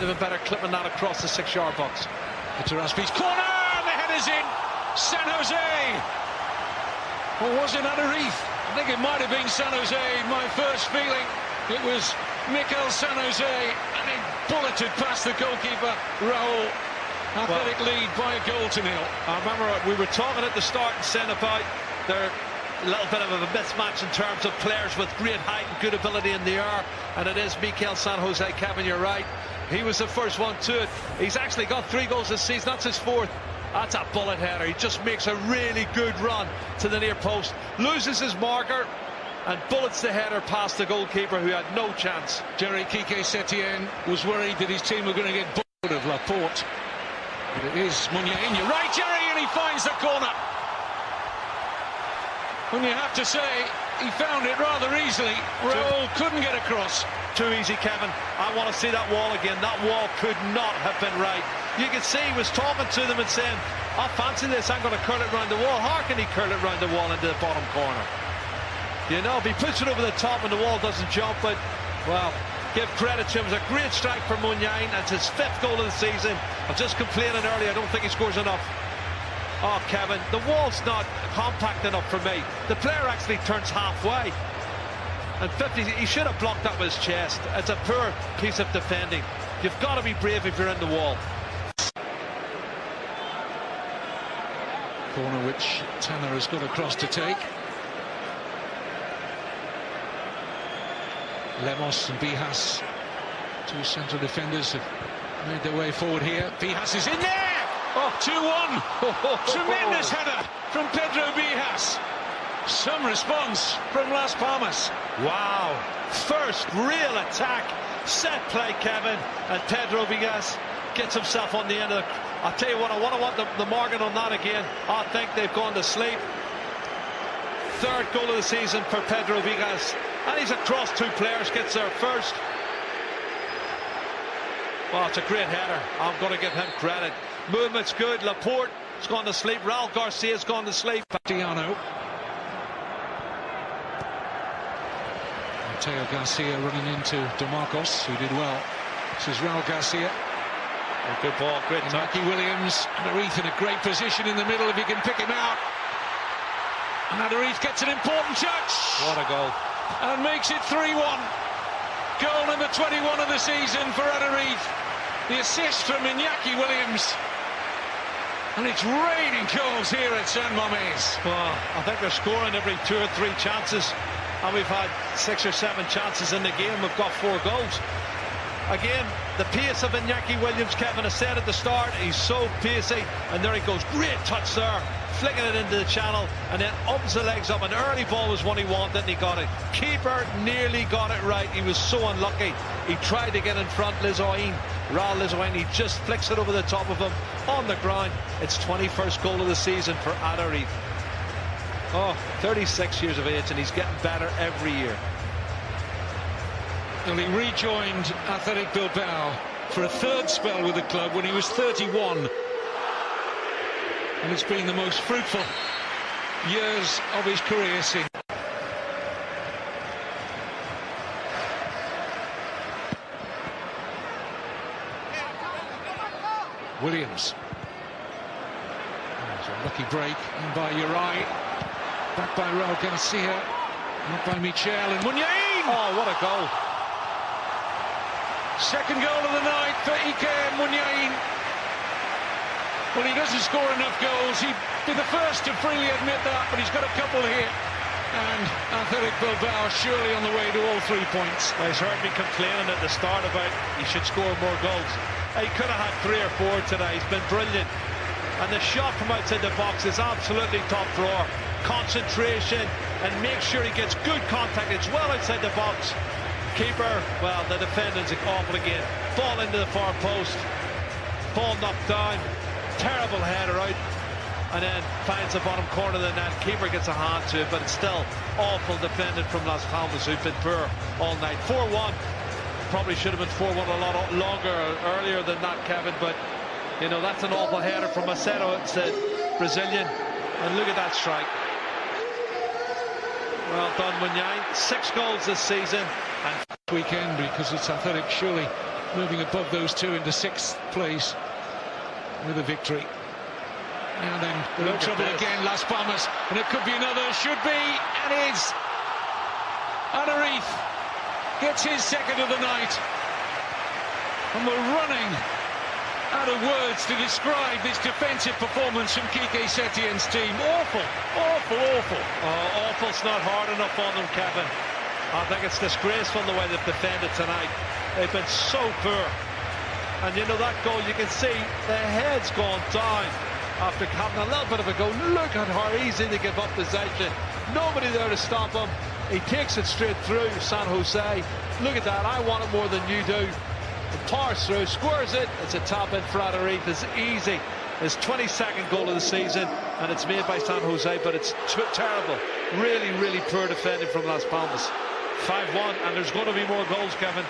might have been better clipping that across the 6-yard box. Taraspi's corner, and the header's in. San Jose. Or was it Underneath? I think it might have been San Jose. My first feeling, it was Mikel San Jose, and he bulleted past the goalkeeper, Raul. Athletic lead by a goal to nil. I remember we were talking at the start and saying about their little bit of a mismatch in terms of players with great height and good ability in the air, and it is Mikel San Jose. Kevin, you're right. He was the first one to it. He's actually got 3 goals this season. That's his 4th. That's a bullet header. He just makes a really good run to the near post, loses his marker, and bullets the header past the goalkeeper, who had no chance. Jerry Kike Setien was worried that his team were going to get bored of Laporte. But it is Muniain. You're right, Jerry, and he finds the corner. And you have to say, he found it rather easily. Raul couldn't get across. Too easy, Kevin. I want to see that wall again. That wall could not have been right. You could see he was talking to them and saying, I fancy this, I'm going to curl it round the wall. How can he curl it round the wall into the bottom corner? You know, if he puts it over the top and the wall doesn't jump, but, well, give credit to him. It was a great strike for Muniain. That's his 5th goal of the season. I was just complaining earlier, I don't think he scores enough. Oh, Kevin, the wall's not compact enough for me. The player actually turns halfway. And 50, he should have blocked that with his chest. It's a poor piece of defending. You've got to be brave if you're in the wall. Corner which Tanner has got across to take. Lemos and Bijas, 2 central defenders, have made their way forward here. Bijas is in there! Oh, 2-1. Tremendous header from Pedro Bijas. Some response from Las Palmas. Wow. First real attack. Set play, Kevin. And Pedro Bijas gets himself on the end of the... I'll tell you what, I want the margin on that again. I think they've gone to sleep. 3rd goal of the season for Pedro Bijas. And he's across 2 players, gets there first. Well, it's a great header. I'm going to give him credit. Movement's good. Laporte has gone to sleep. Raul Garcia's gone to sleep. Diano. Mateo Garcia running into DeMarcos, who did well. This is Raul Garcia. Oh, good ball, great touch. Iñaki Williams, Underneath in a great position in the middle if he can pick him out. And Underneath gets an important touch. What a goal. And makes it 3-1. Goal number 21 of the season for Underneath. The assist from Iñaki Williams. And it's raining goals here at San Mamés. Well, I think they're scoring every 2 or 3 chances. And we've had 6 or 7 chances in the game. We've got 4 goals. Again, the pace of Iñaki Williams, Kevin, has said at the start, he's so pacey. And there he goes. Great touch there. Flicking it into the channel. And then opens the legs up. An early ball was what he wanted, and he got it. Keeper nearly got it right. He was so unlucky. He tried to get in front. Raul Lizoin, he just flicks it over the top of him on the ground. It's 21st goal of the season for Underneath. Oh, 36 years of age, and he's getting better every year. Well, he rejoined Athletic Bilbao for a 3rd spell with the club when he was 31. And it's been the most fruitful years of his career since. Williams. There's a lucky break in by Uri. Back by Raul Garcia. Not by Michel and Muniain. Oh, what a goal. 2nd goal of the night for Ike Muniain. Well, he doesn't score enough goals. He'd be the first to freely admit that, but he's got a couple here. And Athletic Bilbao surely on the way to all 3 points. Well, he's heard me complaining at the start about he should score more goals. He could have had 3 or 4 today. He's been brilliant. And the shot from outside the box is absolutely top drawer. Concentration, and make sure he gets good contact. It's well outside the box. Keeper, well, the defendant's awful again. Ball into the far post. Ball knocked down. Terrible header out. And then finds the bottom corner of the net. Keeper gets a hand to it, but it's still awful defended from Las Palmas, who've been poor all night. 4-1. Probably should have been 4-1 a lot longer, earlier than that, Kevin, but you know, that's an awful header from Macedo. It's the Brazilian, and look at that strike. Well done, Muniain. 6 goals this season. And weekend, because it's Athletic surely moving above those two into 6th place with a victory. And then they're in trouble again, Las Palmas, and it could be another, should be, and is. Anarith gets his second of the night, and we're running out of words to describe this defensive performance from Quique Setien's team. Awful, awful, awful. Oh, awful's not hard enough on them, Kevin. I think it's disgraceful the way they've defended tonight. They've been so poor. And you know that goal, you can see the head's gone down after having a little bit of a go. Look at how easy they give up possession. Nobody there to stop him. He takes it straight through San Jose. Look at that, I want it more than you do. He powers through, squares it. It's a tap in for Anarith. It's easy. His 22nd goal of the season, and it's made by San Jose, but it's terrible. Really, really poor defending from Las Palmas. 5-1, and there's going to be more goals, Kevin.